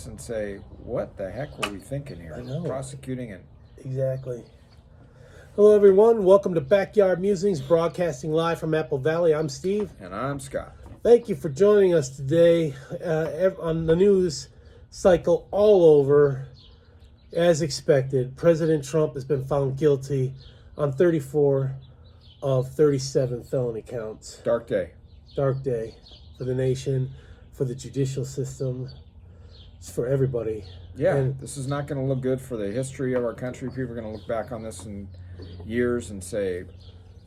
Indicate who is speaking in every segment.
Speaker 1: this and say, what the heck were we thinking here?
Speaker 2: I know.
Speaker 1: Prosecuting it.
Speaker 2: Exactly. Hello, everyone. Welcome to Backyard Musings, broadcasting live from Apple Valley. I'm Steve.
Speaker 1: And I'm Scott.
Speaker 2: Thank you for joining us today on the news cycle all over. As expected, President Trump has been found guilty on 34 of 37 felony counts.
Speaker 1: Dark day.
Speaker 2: Dark day for the nation, for the judicial system, it's for everybody.
Speaker 1: Yeah,
Speaker 2: And
Speaker 1: this is not going to look good for the history of our country. People are going to look back on this in years and say,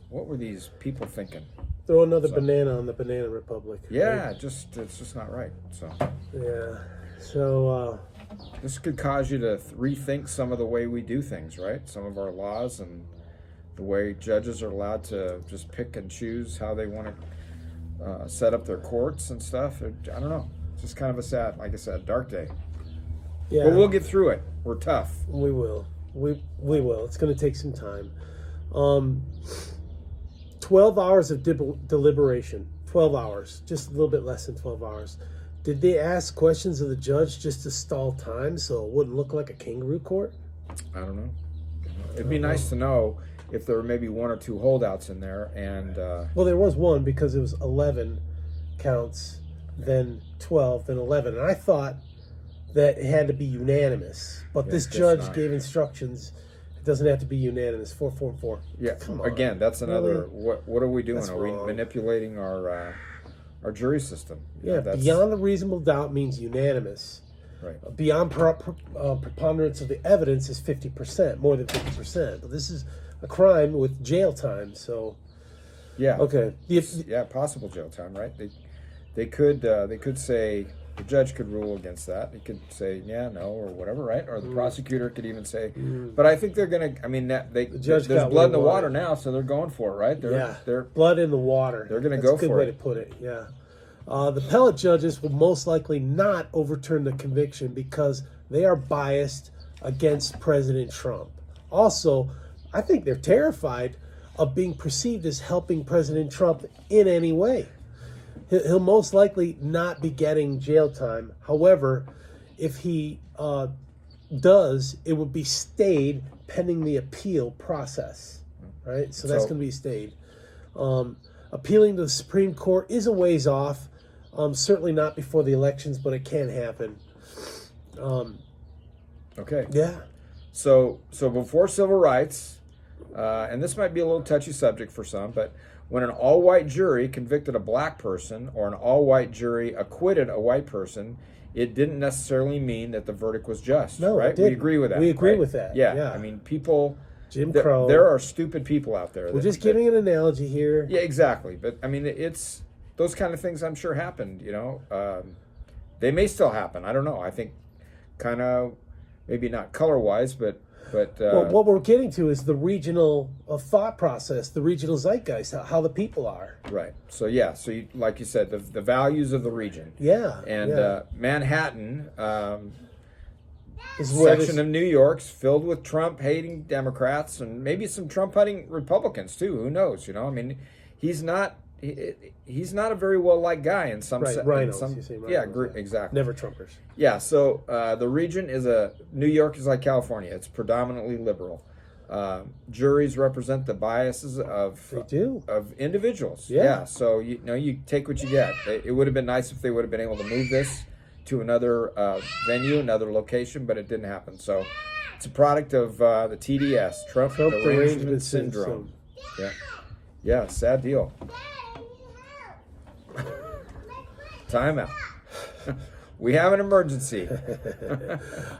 Speaker 1: what were these people thinking?
Speaker 2: throw another banana on the Banana Republic.
Speaker 1: Yeah,
Speaker 2: right?
Speaker 1: it's just not right. So
Speaker 2: Yeah. So,
Speaker 1: this could cause you to rethink some of the way we do things, right? Some of our laws and the way judges are allowed to just pick and choose how they want to set up their courts and stuff. I don't know. It's just kind of a sad, like I said, dark day.
Speaker 2: yeah.
Speaker 1: But we'll get through it. We're tough.
Speaker 2: We will. We will. It's going to take some time. 12 hours of deliberation. 12 hours. Just a little bit less than 12 hours. Did they ask questions of the judge just to stall time so it wouldn't look like a kangaroo court?
Speaker 1: I don't know. It'd be nice to know if there were maybe one or two holdouts in there. And
Speaker 2: Well, there was one because it was 11 counts, then 12, then 11. And I thought that it had to be unanimous. But
Speaker 1: Yeah,
Speaker 2: this
Speaker 1: it's
Speaker 2: judge
Speaker 1: not.
Speaker 2: gave instructions. It doesn't have to be unanimous. 4-4-4.
Speaker 1: yeah,
Speaker 2: Come on.
Speaker 1: again, that's another.
Speaker 2: Really?
Speaker 1: What are we doing?
Speaker 2: That's
Speaker 1: Are we
Speaker 2: wrong.
Speaker 1: manipulating our jury system? You know,
Speaker 2: Yeah,
Speaker 1: that's,
Speaker 2: beyond a reasonable doubt means unanimous.
Speaker 1: right.
Speaker 2: Beyond preponderance of the evidence is 50%, more than 50%. But this is a crime with jail time, so
Speaker 1: Yeah.
Speaker 2: okay.
Speaker 1: Yeah, possible jail time, right? They could say the judge could rule against that. He could say yeah, no, or whatever, right? Or the prosecutor could even say. But I think they're gonna. I mean,
Speaker 2: judge
Speaker 1: there's
Speaker 2: got
Speaker 1: blood in the
Speaker 2: what he
Speaker 1: water
Speaker 2: wanted.
Speaker 1: now, so they're going for it, right? They're
Speaker 2: blood in the water.
Speaker 1: they're gonna
Speaker 2: That's
Speaker 1: go
Speaker 2: a good
Speaker 1: for
Speaker 2: way
Speaker 1: it.
Speaker 2: to put it. Yeah. The appellate judges will most likely not overturn the conviction because they are biased against President Trump. Also, I think they're terrified of being perceived as helping President Trump in any way. He'll most likely not be getting jail time. However, if he does, it would be stayed pending the appeal process, right? So that's
Speaker 1: So-
Speaker 2: going to be stayed. Appealing to the Supreme Court is a ways off. Certainly not before the elections, but it can happen.
Speaker 1: okay.
Speaker 2: Yeah.
Speaker 1: So before civil rights, and this might be a little touchy subject for some, but when an all-white jury convicted a black person or an all-white jury acquitted a white person, it didn't necessarily mean that the verdict was just.
Speaker 2: No, it
Speaker 1: right? We
Speaker 2: didn't.
Speaker 1: agree with that.
Speaker 2: We agree
Speaker 1: right?
Speaker 2: with that,
Speaker 1: Yeah.
Speaker 2: yeah.
Speaker 1: I mean, people.
Speaker 2: Jim
Speaker 1: There,
Speaker 2: Crow.
Speaker 1: there are stupid people out there.
Speaker 2: We're just giving an analogy here.
Speaker 1: Yeah, exactly. But I mean, it's those kind of things. I'm sure happened. You know, they may still happen. I don't know. I think kind of maybe not color-wise, but
Speaker 2: Well, what we're getting to is the regional thought process, the regional zeitgeist, how the people are.
Speaker 1: right. So yeah. So you, like you said, the values of the region.
Speaker 2: Yeah.
Speaker 1: And
Speaker 2: yeah.
Speaker 1: Manhattan,
Speaker 2: Is where
Speaker 1: section
Speaker 2: this-
Speaker 1: of New York's filled with Trump-hating Democrats and maybe some Trump-hating Republicans too. Who knows? You know, I mean, he's not a very well-liked guy in some.
Speaker 2: Right,
Speaker 1: in
Speaker 2: rhinos,
Speaker 1: some-
Speaker 2: you say
Speaker 1: yeah,
Speaker 2: rhinos, yeah.
Speaker 1: exactly.
Speaker 2: Never Trumpers.
Speaker 1: Yeah. So the region is New York is like California. It's predominantly liberal. Juries represent the biases of
Speaker 2: They do.
Speaker 1: of individuals.
Speaker 2: Yeah.
Speaker 1: So you know you take what you get. It would have been nice if they would have been able to move this to another venue, another location, but it didn't happen. So it's a product of the TDS, Trump Derangement Syndrome. Yeah. Yeah. Sad deal. Time out. We have an emergency.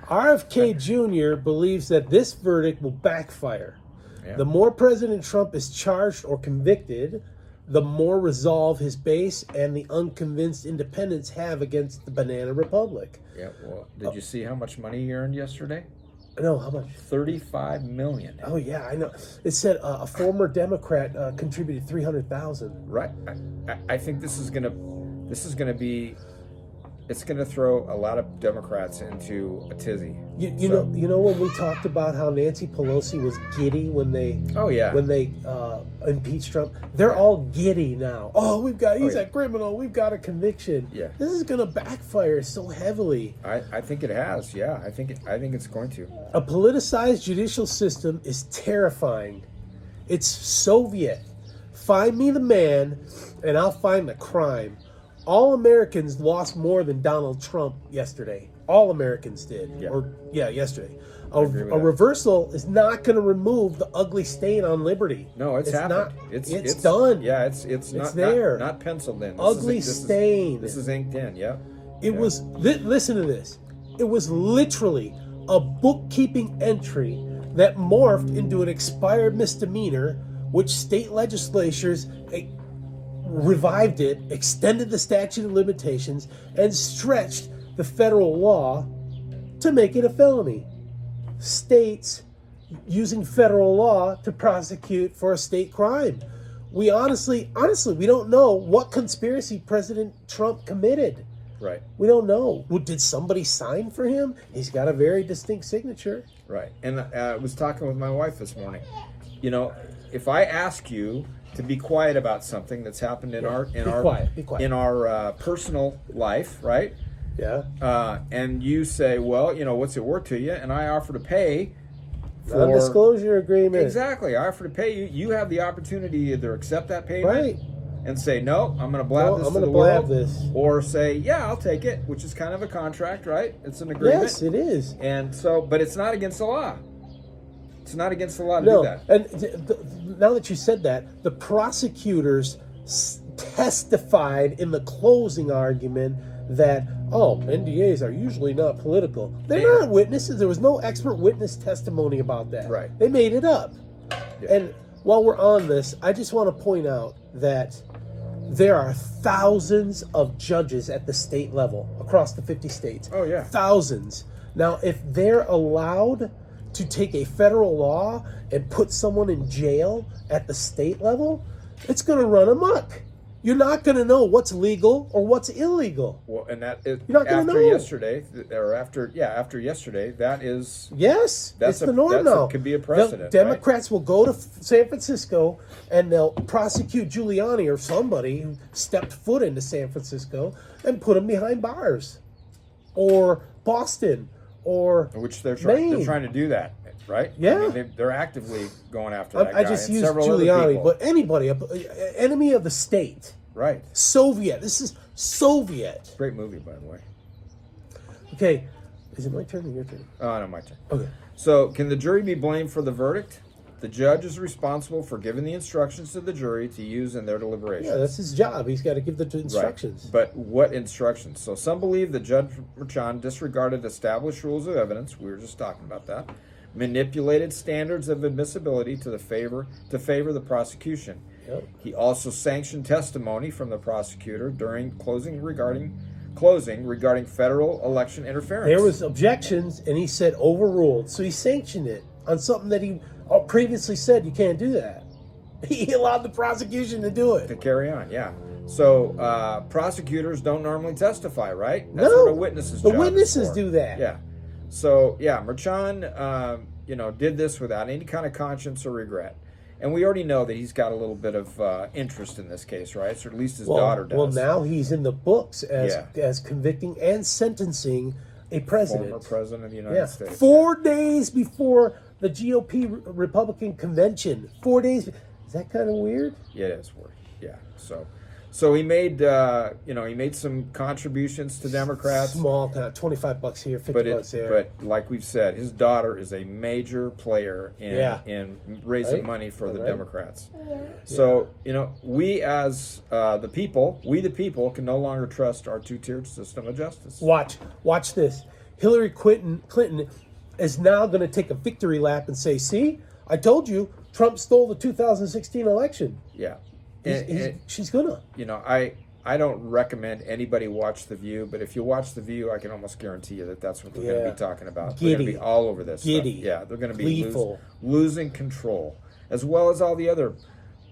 Speaker 2: RFK Jr. believes that this verdict will backfire.
Speaker 1: Yeah.
Speaker 2: The more President Trump is charged or convicted, the more resolve his base and the unconvinced independents have against the Banana Republic.
Speaker 1: Yeah. Well, did you see how much money he earned yesterday?
Speaker 2: No, how much?
Speaker 1: $35 million.
Speaker 2: Oh yeah, I know. It said a former Democrat contributed $300,000.
Speaker 1: Right. I think this is gonna be it's going to throw a lot of Democrats into a tizzy.
Speaker 2: You know when we talked about how Nancy Pelosi was giddy when they impeached Trump, they're all giddy now. Oh, he's a criminal. We've got a conviction.
Speaker 1: Yeah,
Speaker 2: this is going to backfire so heavily.
Speaker 1: I think it has. Yeah, I think it's going to.
Speaker 2: A politicized judicial system is terrifying. It's Soviet. Find me the man, and I'll find the crime. All Americans lost more than Donald Trump yesterday. All Americans did.
Speaker 1: Yeah.
Speaker 2: Yesterday. A reversal is not going to remove the ugly stain on liberty.
Speaker 1: No, it's happened.
Speaker 2: It's done.
Speaker 1: Yeah, it's not
Speaker 2: there.
Speaker 1: Not penciled in.
Speaker 2: Ugly stain.
Speaker 1: This is inked in. Yeah.
Speaker 2: It was. Listen to this. It was literally a bookkeeping entry that morphed into an expired misdemeanor, which state legislatures revived it, extended the statute of limitations, and stretched the federal law to make it a felony. States using federal law to prosecute for a state crime. We honestly, we don't know what conspiracy President Trump committed.
Speaker 1: Right.
Speaker 2: We don't know. Did somebody sign for him? He's got a very distinct signature.
Speaker 1: Right. And I was talking with my wife this morning. You know, if I ask you to be quiet about something that's happened in our personal life, right?
Speaker 2: Yeah.
Speaker 1: And you say, well, you know, what's it worth to you? And I offer to pay for
Speaker 2: non-disclosure agreement.
Speaker 1: Exactly. I offer to pay you. You have the opportunity to either accept that payment,
Speaker 2: right,
Speaker 1: and say, no, I'm going to blab this to the world, or say, yeah, I'll take it, which is kind of a contract, right? It's an agreement.
Speaker 2: Yes, it is.
Speaker 1: And so, but it's not against the law. It's not against the law to do that.
Speaker 2: And now that you said that, the prosecutors testified in the closing argument that, NDAs are usually not political. They're not witnesses. There was no expert witness testimony about that.
Speaker 1: Right.
Speaker 2: They made it up.
Speaker 1: Yeah.
Speaker 2: And while we're on this, I just want to point out that there are thousands of judges at the state level across the 50 states.
Speaker 1: Oh, yeah.
Speaker 2: Thousands. Now, if they're allowed to take a federal law and put someone in jail at the state level, it's going to run amok. You're not going to know what's legal or what's illegal.
Speaker 1: Well, and that is
Speaker 2: You're not
Speaker 1: after
Speaker 2: know.
Speaker 1: yesterday, after yesterday, that is
Speaker 2: it's the norm now.
Speaker 1: Could be a precedent.
Speaker 2: Democrats will go to San Francisco and they'll prosecute Giuliani or somebody who stepped foot into San Francisco and put him behind bars, or Boston, or
Speaker 1: which they're
Speaker 2: Maine.
Speaker 1: trying to do that, right?
Speaker 2: Yeah,
Speaker 1: I mean, they're actively going after that guy.
Speaker 2: I just
Speaker 1: and
Speaker 2: used
Speaker 1: several
Speaker 2: Giuliani, but anybody, enemy of the state.
Speaker 1: Right.
Speaker 2: Soviet. This is Soviet.
Speaker 1: Great movie, by the way.
Speaker 2: Okay. Is it my turn or your turn?
Speaker 1: Oh, no, my turn.
Speaker 2: Okay.
Speaker 1: So, can the jury be blamed for the verdict? The judge is responsible for giving the instructions to the jury to use in their deliberations.
Speaker 2: Yeah, that's his job. He's got to give the instructions.
Speaker 1: Right. But what instructions? So, some believe that Judge Merchan disregarded established rules of evidence. We were just talking about that. Manipulated standards of admissibility to favor the prosecution.
Speaker 2: Yep.
Speaker 1: He also sanctioned testimony from the prosecutor during closing regarding federal election interference.
Speaker 2: There was objections, and he said overruled. So he sanctioned it on something that he previously said you can't do that. He allowed the prosecution to do it.
Speaker 1: To carry on, yeah. So prosecutors don't normally testify, right? That's
Speaker 2: no.
Speaker 1: What a witness's
Speaker 2: the
Speaker 1: job
Speaker 2: witnesses
Speaker 1: is for.
Speaker 2: do that.
Speaker 1: Yeah. So yeah, Merchan, did this without any kind of conscience or regret. And we already know that he's got a little bit of interest in this case, right? So at least his daughter does.
Speaker 2: Well, now he's in the books as convicting and sentencing a president.
Speaker 1: Former president of the United States.
Speaker 2: 4 days before the GOP Republican convention. 4 days. Is that kind of weird?
Speaker 1: Yeah, it is weird. Yeah. So he made some contributions to Democrats.
Speaker 2: Small, kind of $25 here, $50 there.
Speaker 1: But like we've said, his daughter is a major player in raising money for the Democrats. Yeah. So we as the people, can no longer trust our two-tiered system of justice.
Speaker 2: Watch this. Hillary Clinton is now going to take a victory lap and say, "See, I told you, Trump stole the 2016 election."
Speaker 1: Yeah.
Speaker 2: She's gonna.
Speaker 1: I don't recommend anybody watch The View, but if you watch The View, I can almost guarantee you that that's what they're going to be talking about. They're going to be all over this stuff. Yeah, they're going to be losing control, as well as all the other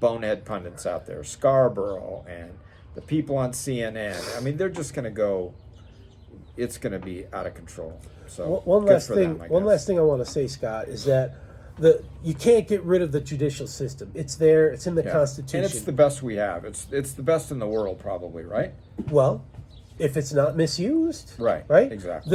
Speaker 1: bonehead pundits out there, Scarborough and the people on CNN. I mean, they're just going to go it's going to be out of control. So
Speaker 2: One
Speaker 1: good
Speaker 2: last
Speaker 1: for
Speaker 2: thing.
Speaker 1: them, I
Speaker 2: One
Speaker 1: guess.
Speaker 2: last thing I want to say, Scott, is that you can't get rid of the judicial system. It's there. It's in the
Speaker 1: Yeah.
Speaker 2: Constitution.
Speaker 1: And it's the best we have. It's the best in the world, probably, right?
Speaker 2: Well, if it's not misused,
Speaker 1: Right.
Speaker 2: right,
Speaker 1: Exactly.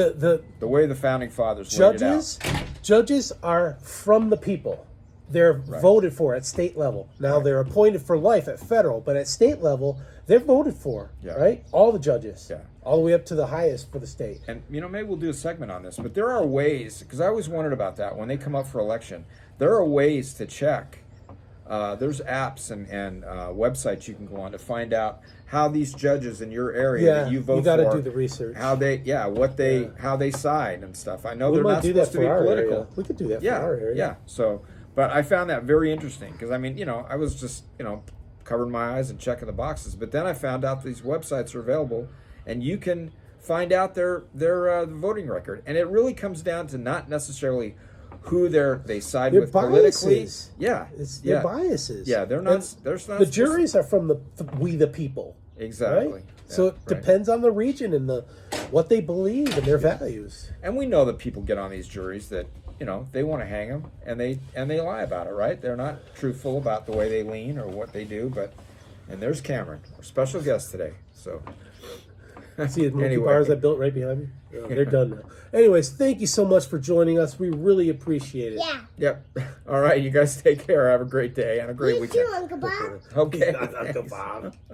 Speaker 2: The
Speaker 1: way the founding fathers laid it out.
Speaker 2: judges are from the people. They're voted for at state level. Now they're appointed for life at federal, but at state level, they're voted for.
Speaker 1: Yeah.
Speaker 2: Right, all the judges.
Speaker 1: Yeah.
Speaker 2: All the way up to the highest for the state.
Speaker 1: And maybe we'll do a segment on this, but there are ways, because I always wondered about that when they come up for election. There are ways to check. There's apps and websites you can go on to find out how these judges in your area that you vote
Speaker 2: you got to
Speaker 1: for,
Speaker 2: do the research.
Speaker 1: how they how they side and stuff. I know
Speaker 2: we
Speaker 1: they're
Speaker 2: might
Speaker 1: not
Speaker 2: do that
Speaker 1: supposed to
Speaker 2: for
Speaker 1: be
Speaker 2: our
Speaker 1: political.
Speaker 2: area. We could do that
Speaker 1: Yeah,
Speaker 2: for our area.
Speaker 1: yeah. So, but I found that very interesting because I was just covering my eyes and checking the boxes, but then I found out these websites are available, and you can find out their voting record, and it really comes down to not necessarily who they side
Speaker 2: Their
Speaker 1: with politically.
Speaker 2: biases.
Speaker 1: Yeah,
Speaker 2: It's their biases.
Speaker 1: Yeah, they're not.
Speaker 2: And
Speaker 1: There's not
Speaker 2: the juries are from we the people.
Speaker 1: exactly.
Speaker 2: Right? So it depends on the region and what they believe and their values.
Speaker 1: And we know that people get on these juries that they want to hang them, and they lie about it, right? They're not truthful about the way they lean or what they do. And there's Cameron, our special guest today. So
Speaker 2: See the monkey
Speaker 1: Anyway.
Speaker 2: bars I built right behind me? Oh, they're done now. Anyways, thank you so much for joining us. We really appreciate it.
Speaker 3: Yeah.
Speaker 1: Yep. All right, you guys take care. Have a great day and a great
Speaker 3: You
Speaker 1: weekend.
Speaker 3: too, Uncle Bob.
Speaker 1: Okay.
Speaker 2: Uncle Bob.